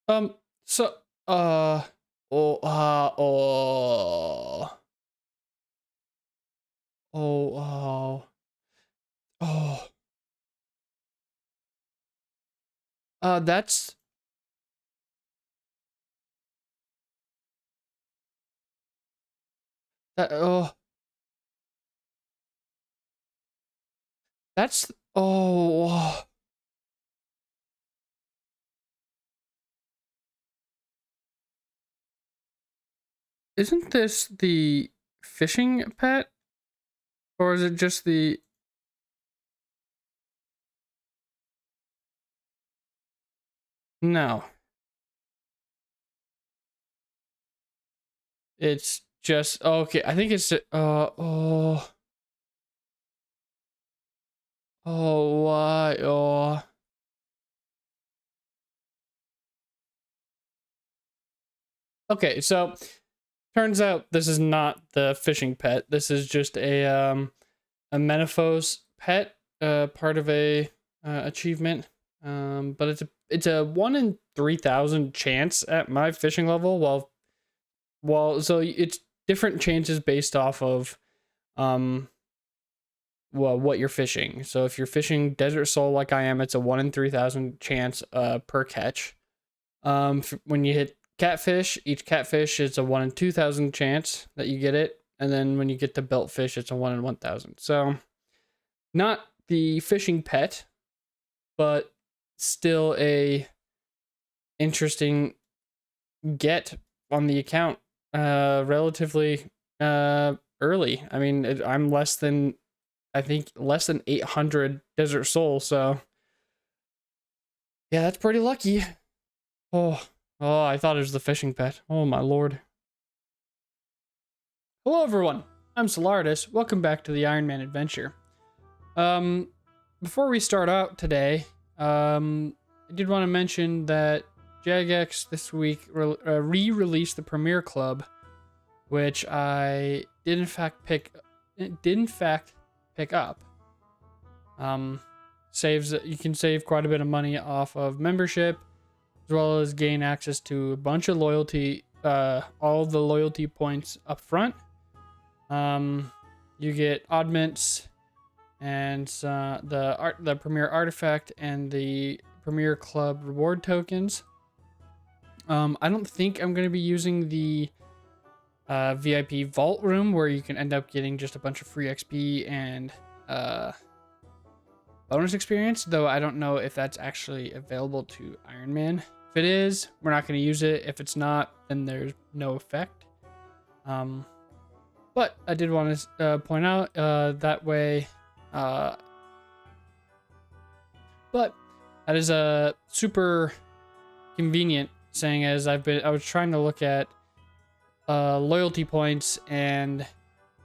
Um, so, uh, oh, oh, oh, oh, that's, oh, that's, oh, isn't this the fishing pet? Or is it just the, no, it's just, okay, I think it's, why, okay, so turns out this is not the fishing pet. This is just a Menaphos pet, part of a achievement. But it's a 1 in 3,000 chance at my fishing level. So it's different chances based off of um what you're fishing. So if you're fishing Desert Soul like I am, it's a 1 in 3,000 chance per catch. When you hit catfish, each catfish is a 1 in 2,000 chance that you get it, and then when you get to belt fish, it's a 1 in 1,000. So not the fishing pet, but still a interesting get on the account. Relatively early. I mean, I'm I think less than 800 Desert Soul. So yeah, that's pretty lucky. Oh, I thought it was the fishing pet. Oh my lord. Hello everyone, I'm Solardus. Welcome back to the Ironman adventure. Before we start out today, I did want to mention that Jagex this week re-released the Premier Club, which I did in fact pick up. You can save quite a bit of money off of membership, as well as gain access to a bunch of loyalty, all the loyalty points up front. You get oddments and the Premier Artifact and the Premier Club reward tokens. I don't think I'm going to be using the VIP vault room, where you can end up getting just a bunch of free XP and bonus experience, though I don't know if that's actually available to Ironman. If it is, we're not going to use it. If it's not, then there's no effect. But I did want to point out that way. But that is a super convenient, saying as I was trying to look at loyalty points and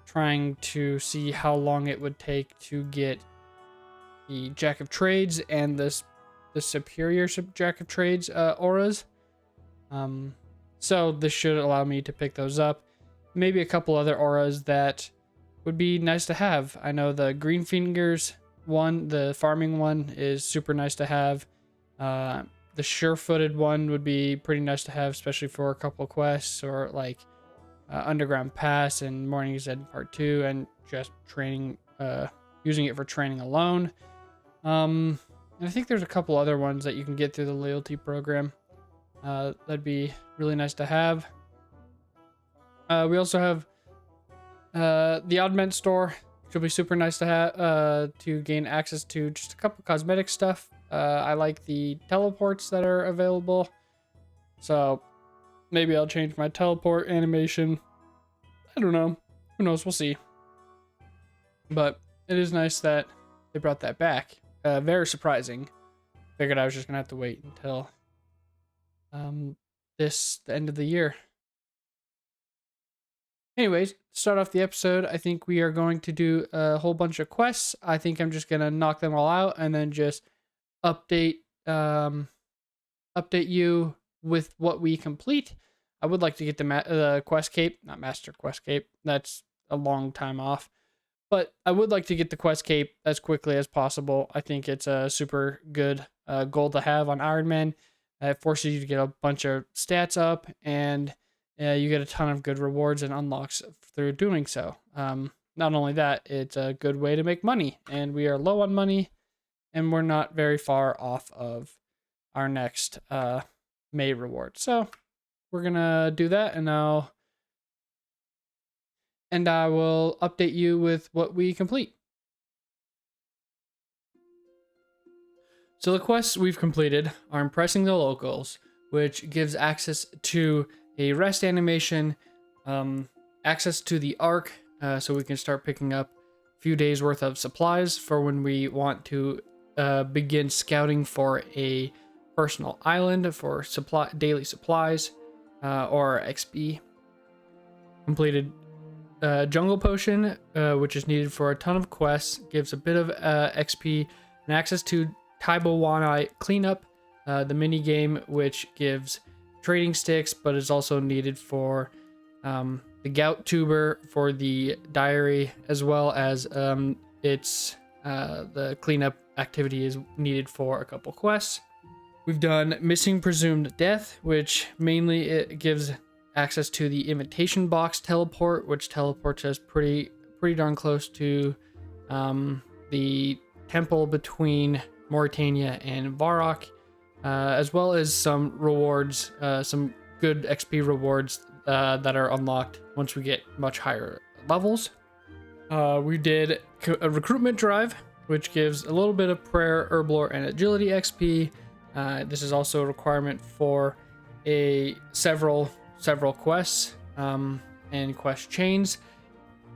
trying to see how long it would take to get the Jack of Trades and the superior Jack of Trades auras. So this should allow me to pick those up. Maybe a couple other auras that would be nice to have. I know the Green Fingers one, the farming one, is super nice to have. The Sure-Footed one would be pretty nice to have, especially for a couple quests, or like Underground Pass and Morning's End Part 2, and just training, using it for training alone. And I think there's a couple other ones that you can get through the loyalty program. That'd be really nice to have. We also have the Oddment store, which will be super nice to have, to gain access to just a couple cosmetic stuff. I like the teleports that are available, so maybe I'll change my teleport animation. I don't know. Who knows? We'll see. But it is nice that they brought that back. Very surprising. Figured I was just gonna have to wait until the end of the year. Anyways, to start off the episode, I think we are going to do a whole bunch of quests. I think I'm just gonna knock them all out and then just update you with what we complete. I would like to get the quest cape, not master quest cape. That's a long time off. But I would like to get the quest cape as quickly as possible. I think it's a super good goal to have on Ironman. It forces you to get a bunch of stats up, and you get a ton of good rewards and unlocks through doing so. Not only that, it's a good way to make money, and we are low on money, and we're not very far off of our next May reward. So we're gonna do that, and I will update you with what we complete. So the quests we've completed are impressing the locals, which gives access to a rest animation, access to the Ark, so we can start picking up a few days worth of supplies for when we want to begin scouting for a personal island for daily supplies or XP. Completed jungle potion, which is needed for a ton of quests, gives a bit of XP and access to Taibawanai cleanup, the mini game, which gives trading sticks, but is also needed for the gout tuber for the diary, as well as the cleanup activity is needed for a couple quests. We've done missing presumed death, which mainly it gives access to the invitation box teleport, which teleports us pretty darn close to the temple between Mauritania and Varrock, as well as some rewards, some good XP rewards that are unlocked once we get much higher levels. We did a recruitment drive, which gives a little bit of prayer, herblore, and agility XP. This is also a requirement for several quests and quest chains,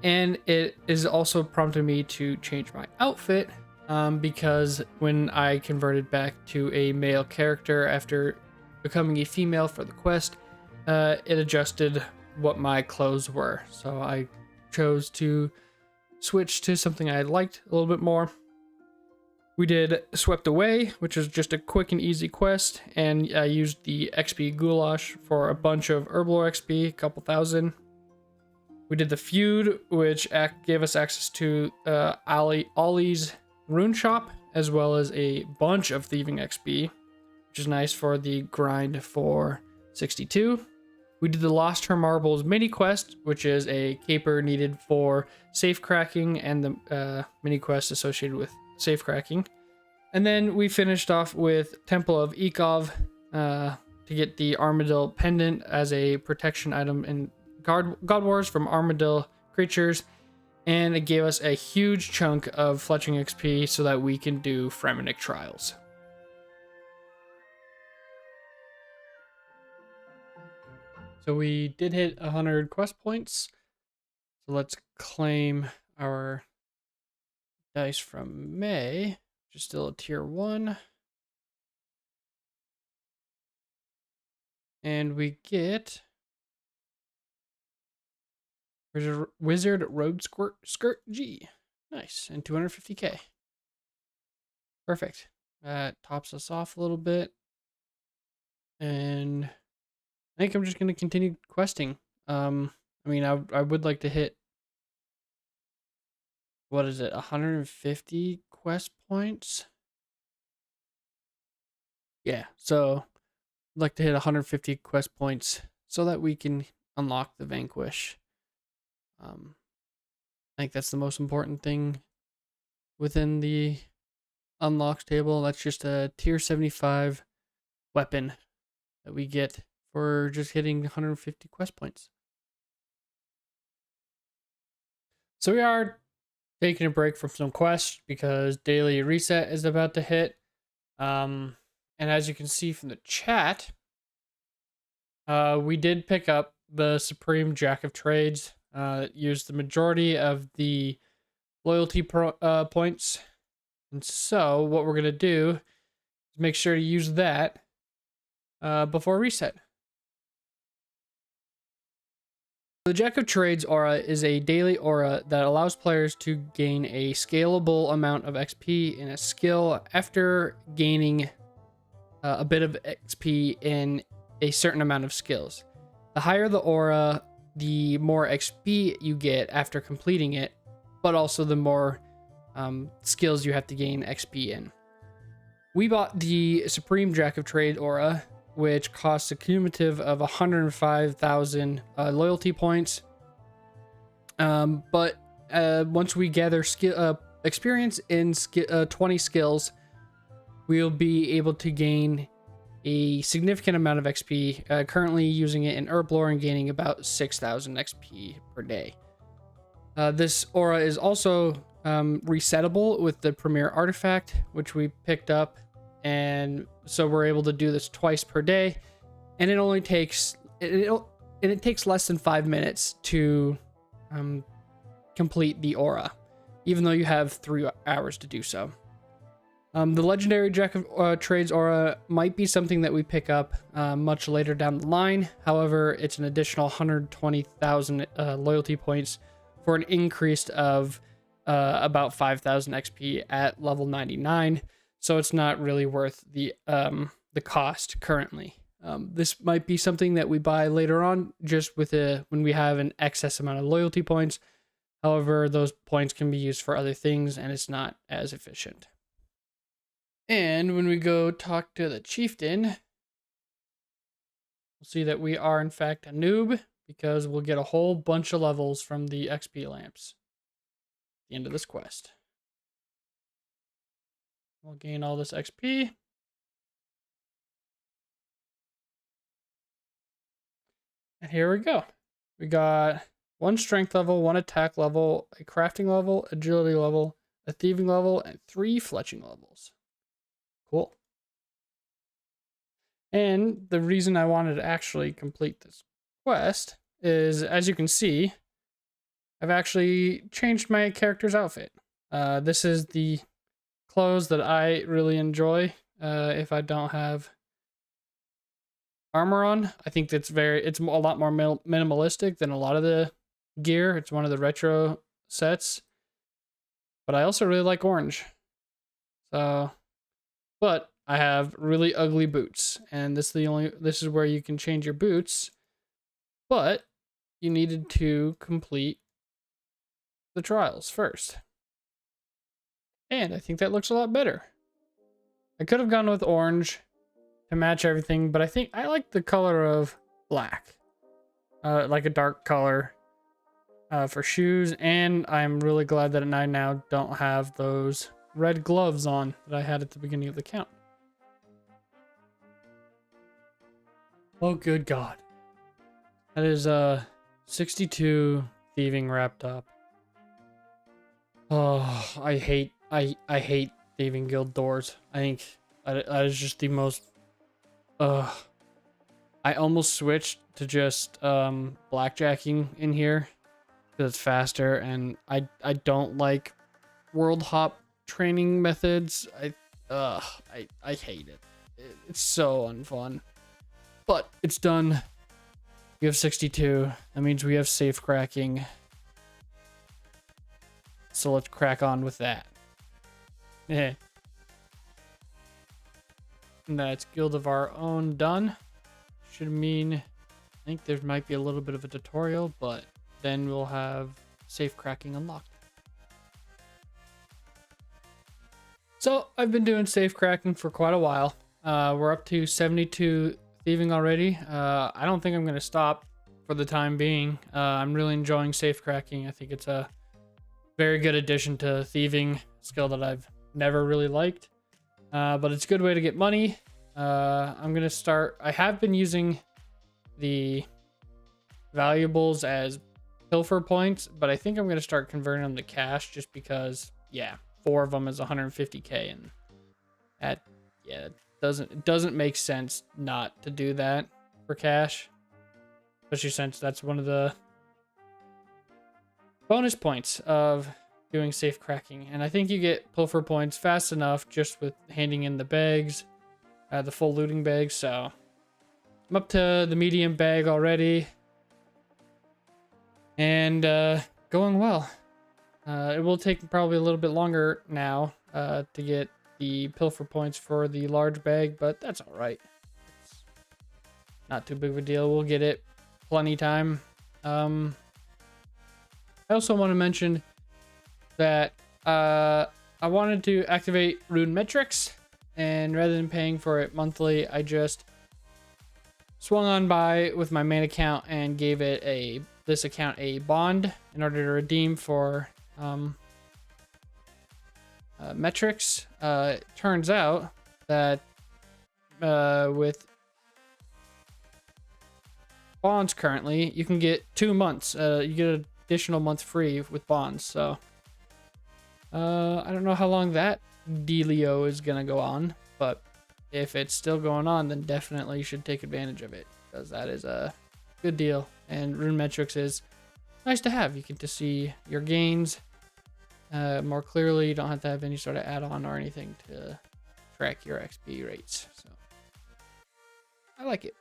and it is also prompted me to change my outfit because when I converted back to a male character after becoming a female for the quest, it adjusted what my clothes were, so I chose to switch to something I liked a little bit more. We did Swept Away, which is just a quick and easy quest, and I used the XP goulash for a bunch of herblore XP, a couple thousand. We did the Feud, which gave us access to Ollie's rune shop, as well as a bunch of thieving XP, which is nice for the grind for 62. We did the Lost Her Marbles mini quest, which is a caper needed for safe cracking and the mini quest associated with safe cracking. And then we finished off with Temple of Ikov to get the Armadillo pendant as a protection item in God Wars from Armadillo creatures, and it gave us a huge chunk of fletching XP so that we can do Fremenic trials. So we did hit 100 quest points. So let's claim our dice from May, which is still a tier 1. And we get Wizard Road Skirt G. Nice. And 250k. Perfect. That tops us off a little bit. And I think I'm just going to continue questing. I mean, I would like to hit, what is it, 150 quest points? Yeah, so I'd like to hit 150 quest points so that we can unlock the Vanquish. I think that's the most important thing within the unlocks table. That's just a tier 75 weapon that we get for just hitting 150 quest points. So we are taking a break from some quests because daily reset is about to hit. And as you can see from the chat, we did pick up the Supreme Jack of Trades. Used the majority of the loyalty points. And so what we're going to do is make sure to use that before reset. The Jack of Trades aura is a daily aura that allows players to gain a scalable amount of XP in a skill after gaining a bit of XP in a certain amount of skills. The higher the aura, the more XP you get after completing it, but also the more skills you have to gain XP in. We bought the Supreme Jack of Trade aura which costs a cumulative of 105,000 loyalty points. But once we gather experience in 20 skills, we'll be able to gain a significant amount of XP. Currently using it in herb lore and gaining about 6,000 XP per day. This aura is also resettable with the premier artifact, which we picked up, and so we're able to do this twice per day, and it only takes it takes less than 5 minutes to complete the aura, even though you have 3 hours to do so. The legendary Jack of Trades aura might be something that we pick up much later down the line. However, it's an additional 120,000 loyalty points for an increase of about 5,000 XP at level 99. So it's not really worth the cost currently. This might be something that we buy later on, just with when we have an excess amount of loyalty points. However, those points can be used for other things, and it's not as efficient. And when we go talk to the chieftain, we'll see that we are in fact a noob, because we'll get a whole bunch of levels from the XP lamps at the end of this quest. We'll gain all this XP. And here we go. We got 1 strength level, 1 attack level, a crafting level, agility level, a thieving level, and 3 fletching levels. Cool. And the reason I wanted to actually complete this quest is, as you can see, I've actually changed my character's outfit. This is the clothes that I really enjoy if I don't have armor on. I think it's a lot more minimalistic than a lot of the gear. It's one of the retro sets, but I also really like orange. But I have really ugly boots, and this is where you can change your boots, but you needed to complete the trials first. And I think that looks a lot better. I could have gone with orange to match everything, but I think I like the color of black. Like a dark color for shoes, and I'm really glad that I now don't have those red gloves on that I had at the beginning of the count. Oh, good God. That is 62 thieving wrapped up. Oh, I hate thieving guild doors. I think that is just the most I almost switched to just blackjacking in here because it's faster, and I don't like world hop training methods. I hate it. It's so unfun. But it's done. We have 62. That means we have safe cracking. So let's crack on with that. Yeah. And that's Guild of Our Own done. Should mean, I think there might be a little bit of a tutorial, but then we'll have safe cracking unlocked. So I've been doing safe cracking for quite a while. We're up to 72 thieving already. I don't think I'm going to stop for the time being. I'm really enjoying safe cracking. I think it's a very good addition to thieving, skill that I've never really liked. But it's a good way to get money. I'm going to start. I have been using the valuables as pilfer points, but I think I'm going to start converting them to cash just because, yeah, 4 of them is 150k, and that, yeah, it doesn't make sense not to do that for cash, especially since that's one of the bonus points of doing safe cracking. And I think you get pilfer points fast enough just with handing in the bags, the full looting bags. So I'm up to the medium bag already, and going well. It will take probably a little bit longer now to get the pilfer points for the large bag, but that's all right. It's not too big of a deal. We'll get it plenty time. I also want to mention that I wanted to activate rune metrics, and rather than paying for it monthly, I just swung on by with my main account and gave it this account a bond in order to redeem for metrics. It turns out that with bonds currently, you can get 2 months. You get an additional month free with bonds. So I don't know how long that dealio is gonna go on, but if it's still going on, then definitely you should take advantage of it, because that is a good deal. And rune metrics is nice to have. You get to see your gains more clearly. You don't have to have any sort of add-on or anything to track your XP rates. So I like it.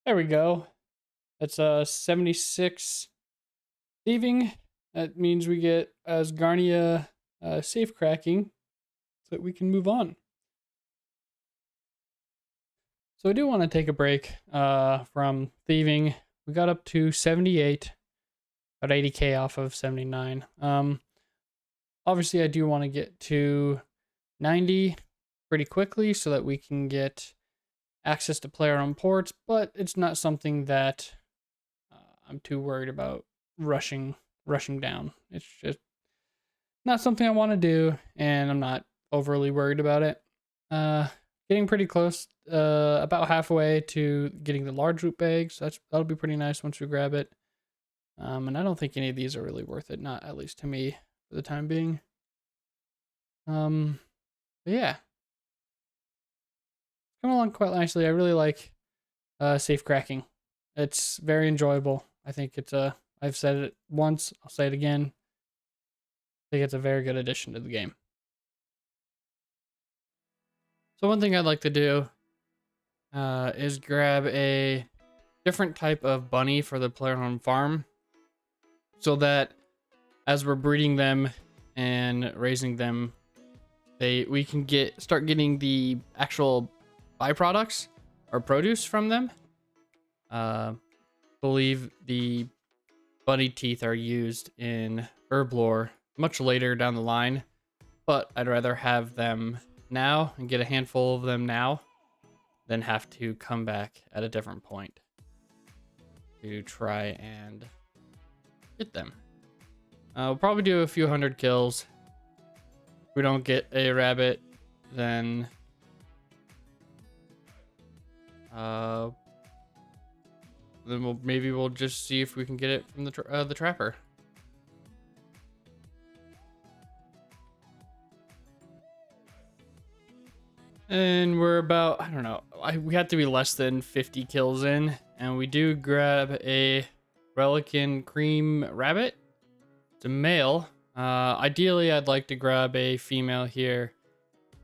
There we go. That's 76 thieving. That means we get Asgarnia safe cracking, so that we can move on. So I do want to take a break from thieving. We got up to 78, about 80k off of 79. Obviously I do want to get to 90 pretty quickly so that we can get access to player owned ports, but it's not something that I'm too worried about rushing down. It's just not something I want to do, and I'm not overly worried about it. Getting pretty close, about halfway to getting the large loot bag, so that'll be pretty nice once we grab it. And I don't think any of these are really worth it, not at least to me for the time being. But yeah, coming along quite nicely. I really like safe cracking. It's very enjoyable. I think it's I've said it once, I'll say it again. I think it's a very good addition to the game. So one thing I'd like to do is grab a different type of bunny for the player home farm, so that as we're breeding them and raising them, we can start getting the actual byproducts or produce from them. Believe the bunny teeth are used in herb lore much later down the line, but I'd rather have them now and get a handful of them now than have to come back at a different point to try and get them. We'll probably do a few hundred kills. If we don't get a rabbit, then maybe we'll just see if we can get it from the trapper. And we're about, I don't know, we have to be less than 50 kills in, and we do grab a Relican Cream Rabbit. It's a male. Ideally, I'd like to grab a female here,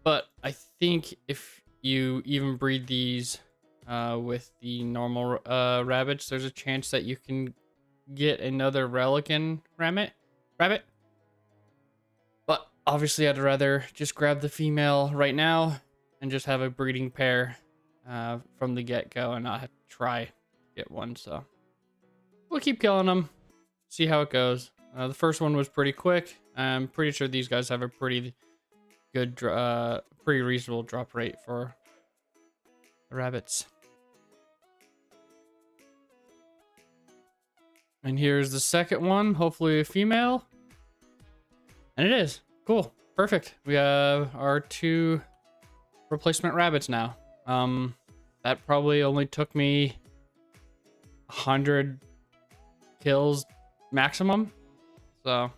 but I think if you even breed these with the normal rabbits, there's a chance that you can get another Relican rabbit. But obviously, I'd rather just grab the female right now and just have a breeding pair from the get-go and not have to try to get one. So we'll keep killing them, see how it goes. The first one was pretty quick. I'm pretty sure these guys have a pretty good, pretty reasonable drop rate for the rabbits. And here's the second one, hopefully a female. And it is. Cool. Perfect. We have our 2 replacement rabbits now. That probably only took me 100 kills maximum. So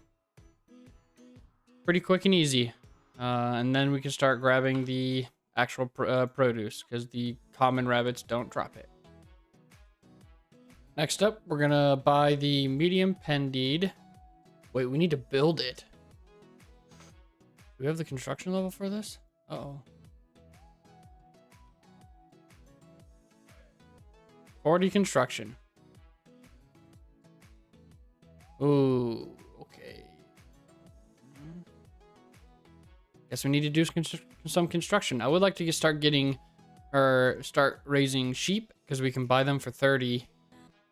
pretty quick and easy. And then we can start grabbing the actual produce, because the common rabbits don't drop it. Next up, we're gonna buy the medium pen deed. Wait, we need to build it. Do we have the construction level for this? Uh-oh. 40 construction. Ooh, okay. Guess we need to do some construction. I would like to start raising sheep, because we can buy them for 30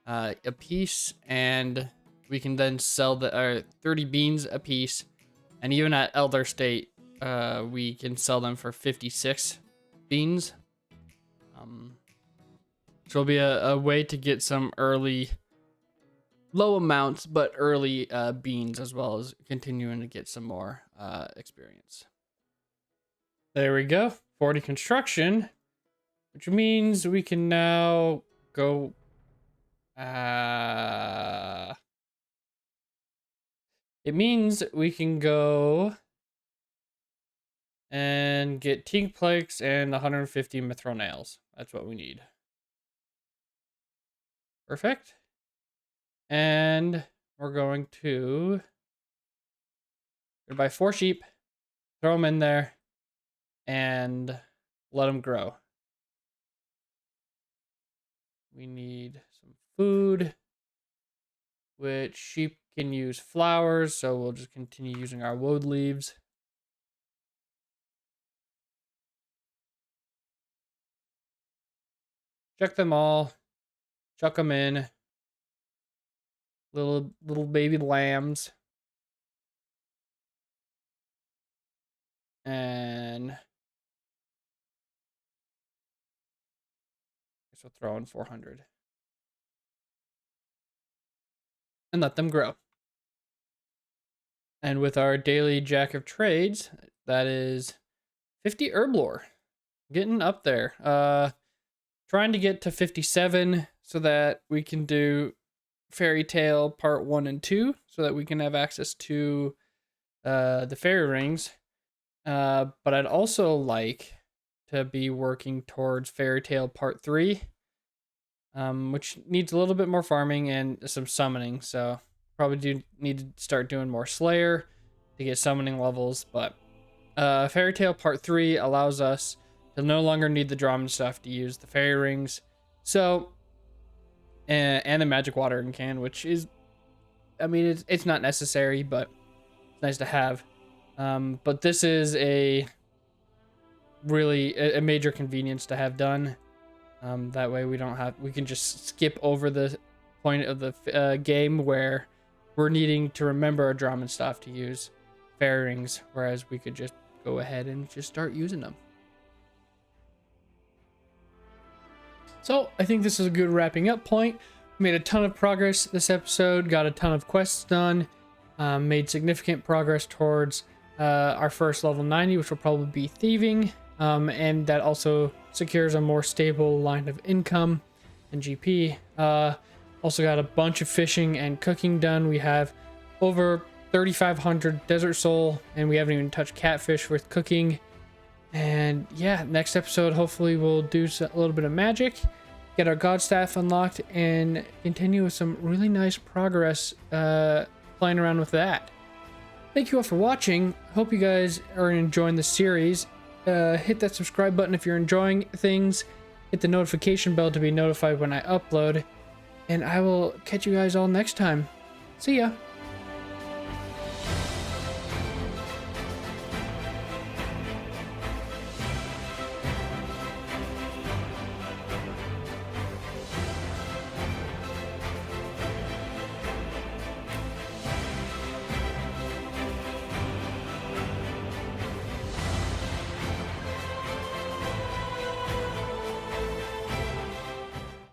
a piece, and we can then sell the 30 beans a piece. And even at Elder State, we can sell them for 56 beans. Which will be a way to get some early, low amounts, but early beans, as well as continuing to get some more experience. There we go. 40 construction, which means we can now go... it means we can go and get teak planks and 150 mithril nails. That's what we need. Perfect. And we're going to buy 4 sheep, throw them in there, and let them grow. We need some food, which sheep can use flowers, so we'll just continue using our woad leaves. Check them all. Chuck them in. Little baby lambs. And I guess we'll throw in 400. And let them grow. And with our daily jack of trades, that is 50 herb lore. Getting up there. Trying to get to 57 so that we can do Fairy Tale Part 1 and 2, so that we can have access to the fairy rings. But I'd also like to be working towards Fairy Tale Part 3, which needs a little bit more farming and some summoning. So probably do need to start doing more Slayer to get summoning levels. But Fairy Tale Part 3 allows us to no longer need the Drum stuff to use the fairy rings. So, and the magic watering can, which is, I mean, it's not necessary, but it's nice to have. But this is a really a major convenience to have done. That way we can just skip over the point of the game where we're needing to remember our drum and stuff to use fairy rings, whereas we could just go ahead and just start using them. So I think this is a good wrapping up point. Made a ton of progress this episode, got a ton of quests done, made significant progress towards our first level 90, which will probably be thieving, and that also secures a more stable line of income and GP. Also got a bunch of fishing and cooking done. We have over 3,500 desert soul, and we haven't even touched catfish with cooking. And yeah, next episode, hopefully we'll do a little bit of magic, get our god staff unlocked, and continue with some really nice progress playing around with that. Thank you all for watching. Hope you guys are enjoying the series. Hit that subscribe button if you're enjoying things. Hit the notification bell to be notified when I upload. And I will catch you guys all next time. See ya.